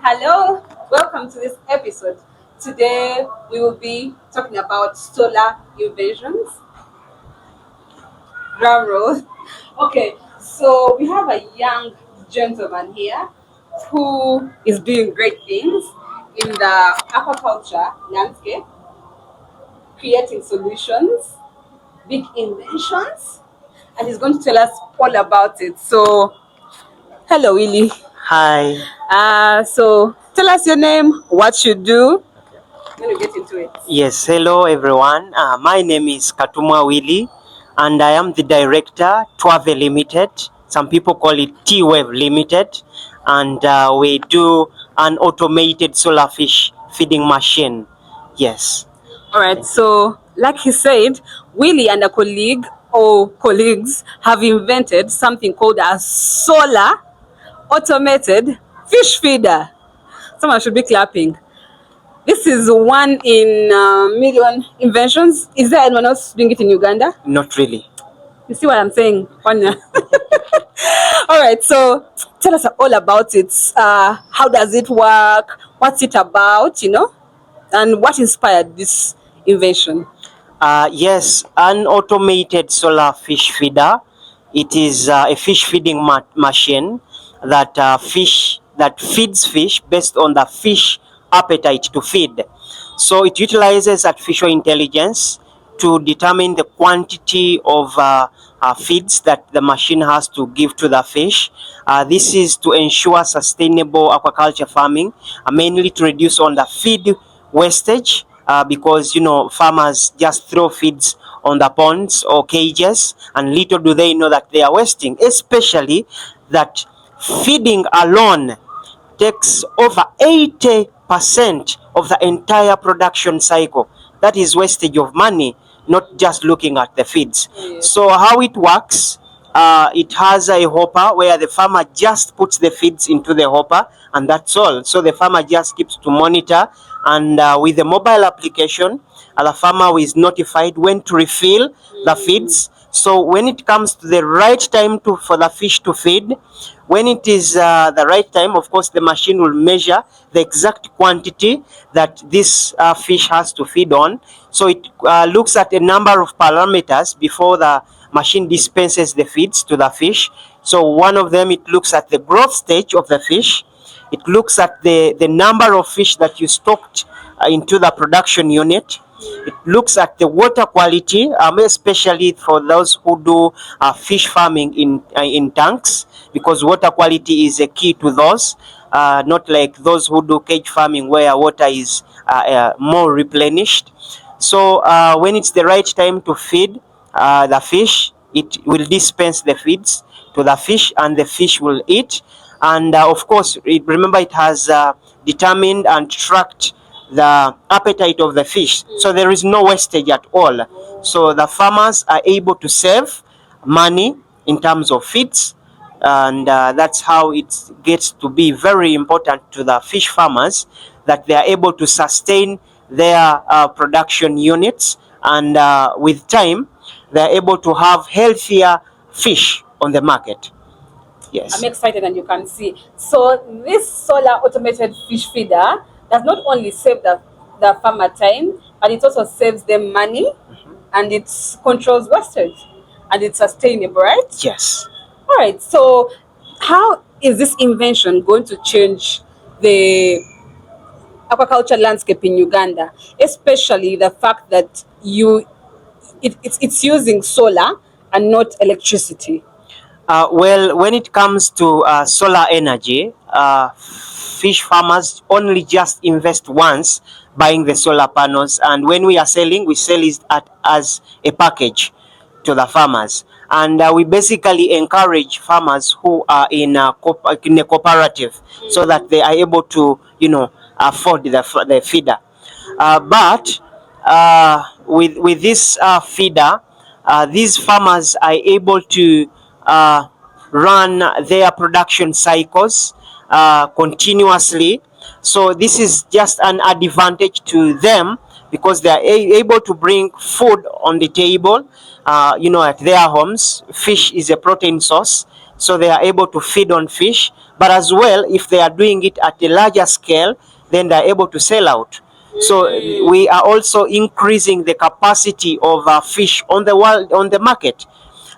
Hello, welcome to this episode. Today we will be talking about solar inventions. Drum roll. Okay, so we have a young gentleman here who is doing great things in the aquaculture landscape, creating solutions, big inventions, and he's going to tell us all about it. So, hello, Willy. Hi. So tell us your name, what you do. Then we get into it. Yes, hello everyone. My name is Katumwa Willy, and I am the director, Twavve Ltd. Some people call it Twavve Ltd. And we do an automated solar fish feeding machine. Yes. All right. So, like he said, Willy and a colleague or colleagues have invented something called a solar automated fish feeder. Someone should be clapping. This is one in a million inventions. Is there anyone else doing it in Uganda? Not really. You see what I'm saying? All right, so tell us all about it. How does it work? What's it about, And what inspired this invention? Yes, an automated solar fish feeder. It is a fish feeding machine that feeds fish based on the fish appetite to feed. So it utilizes artificial intelligence to determine the quantity of feeds that the machine has to give to the fish. This is to ensure sustainable aquaculture farming, mainly to reduce on the feed wastage, because farmers just throw feeds on the ponds or cages, and little do they know that they are wasting, especially that feeding alone takes over 80% of the entire production cycle. That is wastage of money, not just looking at the feeds. Yes. So how it works, it has a hopper where the farmer just puts the feeds into the hopper, and that's all. So the farmer just keeps to monitor, and with the mobile application, the farmer is notified when to refill the feeds. So when it comes to the right time for the fish to feed, when it is the right time, of course, the machine will measure the exact quantity that this fish has to feed on. So it looks at a number of parameters before the machine dispenses the feeds to the fish. So one of them, it looks at the growth stage of the fish. It looks at the number of fish that you stocked into the production unit. It looks at the water quality, especially for those who do fish farming in tanks, because water quality is a key to those, not like those who do cage farming where water is more replenished. So when it's the right time to feed the fish, it will dispense the feeds to the fish, and the fish will eat. And of course, remember, it has determined and tracked the appetite of the fish, so there is no wastage at all. So the farmers are able to save money in terms of feeds, and that's how it gets to be very important to the fish farmers, that they are able to sustain their production units, and with time they are able to have healthier fish on the market. Yes. I'm excited, and you can see. So this solar automated fish feeder does not only save the farmer time, but it also saves them money, and it controls wastage, and it's sustainable, right? Yes. All right. So how is this invention going to change the aquaculture landscape in Uganda, especially the fact that it's using solar and not electricity? Well, when it comes to solar energy, fish farmers only just invest once buying the solar panels, and when we are selling, we sell it as a package to the farmers. And we basically encourage farmers who are in a cooperative, so that they are able to, afford the feeder. But with this feeder, these farmers are able to run their production cycles continuously. So this is just an advantage to them, because they are able to bring food on the table, at their homes. Fish is a protein source, so they are able to feed on fish, but as well, if they are doing it at a larger scale, then they are able to sell out. So we are also increasing the capacity of fish on the world, on the market.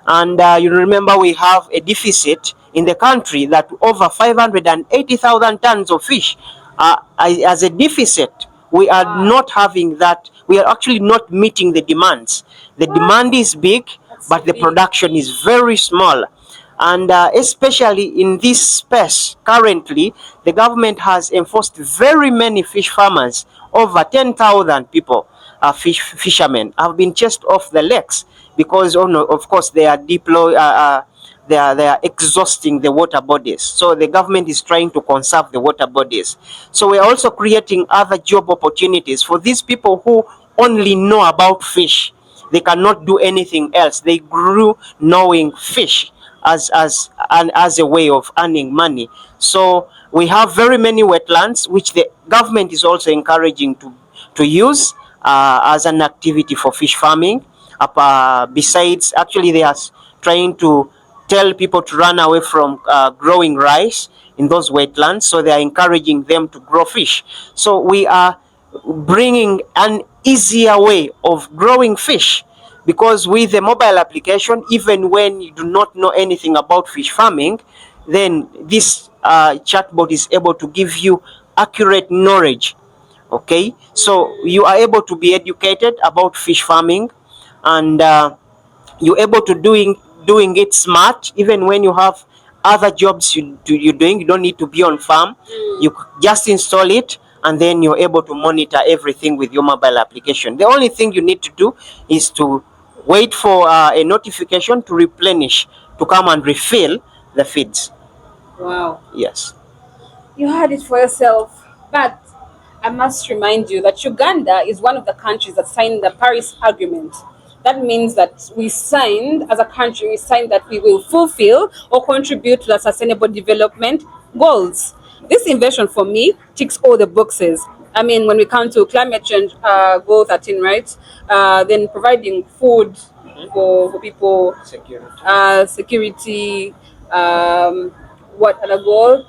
And you remember we have a deficit in the country that over 580,000 tons of fish. As a deficit, we are not having that. We are actually not meeting the demands. The demand is big, but the production is very small. And especially in this space, currently, the government has enforced very many fish farmers. Over 10,000 people, fishermen, have been chased off the lakes because, oh no, of course, they are they are exhausting the water bodies. So the government is trying to conserve the water bodies. So we are also creating other job opportunities for these people who only know about fish. They cannot do anything else. They grew knowing fish as a way of earning money. So we have very many wetlands which the government is also encouraging to use as an activity for fish farming. Besides, actually, they are trying to tell people to run away from growing rice in those wetlands, so they are encouraging them to grow fish. So we are bringing an easier way of growing fish, because with the mobile application, even when you do not know anything about fish farming, then this chatbot is able to give you accurate knowledge. Okay, so you are able to be educated about fish farming, and you're able to doing it smart. Even when you have other jobs you're doing, you don't need to be on farm. You just install it, and then you're able to monitor everything with your mobile application. The only thing you need to do is to wait for a notification to replenish, to come and refill the feeds. Wow. Yes. You heard it for yourself. But I must remind you that Uganda is one of the countries that signed the Paris Agreement. That means that we signed, as a country, we signed that we will fulfill or contribute to the sustainable development goals. This invention for me ticks all the boxes. I mean, when we come to climate change, goal 13, right? Then providing food for people, security, what other goal?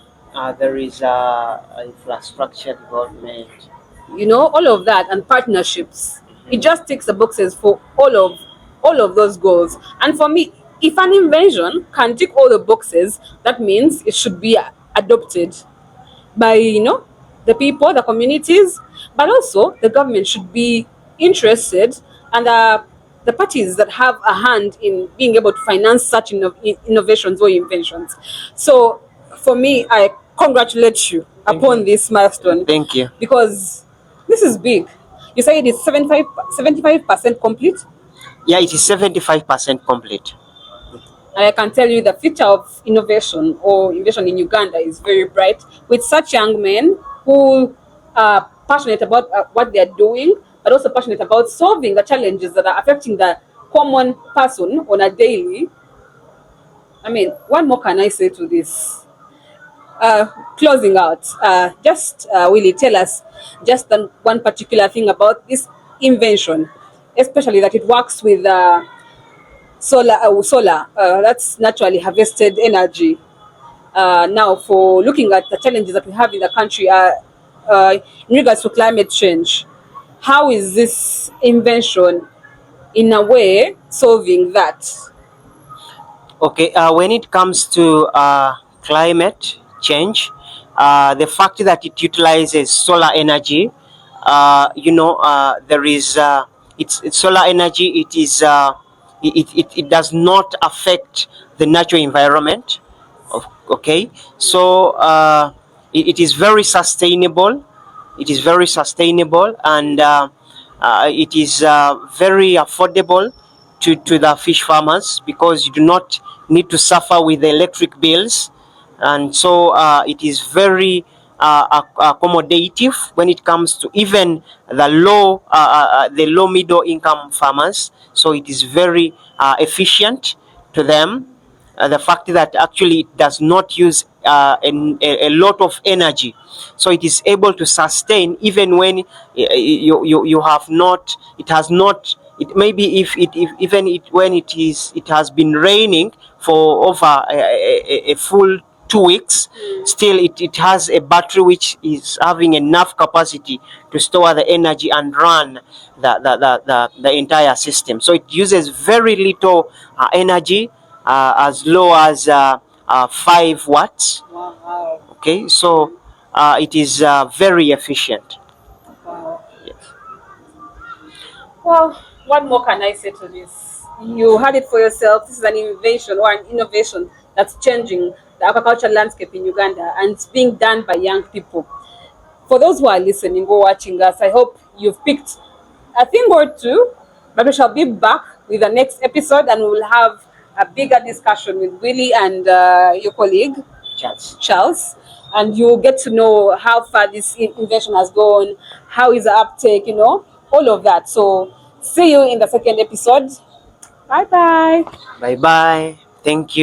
There is infrastructure development. You know, all of that, and partnerships. It just ticks the boxes for all of those goals. And for me, if an invention can tick all the boxes, that means it should be adopted by, the people, the communities, but also the government should be interested, and the parties that have a hand in being able to finance such innovations or inventions. So for me, I congratulate you upon this milestone. Thank you. Because this is big. You say it is 75% complete? Yeah, it is 75% complete. And I can tell you the future of innovation or innovation in Uganda is very bright, with such young men who are passionate about what they are doing, but also passionate about solving the challenges that are affecting the common person on a daily. I mean, what more can I say to this? Closing out, Willy, tell us just one particular thing about this invention, especially that it works with solar, that's naturally harvested energy. Now, for looking at the challenges that we have in the country in regards to climate change, how is this invention, in a way, solving that? Okay, when it comes to climate change, the fact that it utilizes solar energy, there is it's solar energy. It is it does not affect the natural environment. Okay, so it is very sustainable. It is very sustainable, and it is very affordable to the fish farmers, because you do not need to suffer with the electric bills. And so it is very accommodative when it comes to even the low middle income farmers. So it is very efficient to them. The fact that actually it does not use a lot of energy, so it is able to sustain even when you have not, it has not, it maybe if even when it has been raining for over a full 2 weeks, still it has a battery which is having enough capacity to store the energy and run the entire system. So it uses very little energy, as low as 5 watts. Wow. Okay, so it is very efficient. Wow. Yes. Well, what more can I say to this? You had it for yourself. This is an invention or an innovation that's changing the aquaculture landscape in Uganda, and it's being done by young people. For those who are listening or watching us, I hope you've picked a thing or two, but we shall be back with the next episode and we will have a bigger discussion with Willy and your colleague, Charles, and you'll get to know how far this invention has gone, how is the uptake, all of that. So see you in the second episode. Bye bye. Bye bye. Thank you.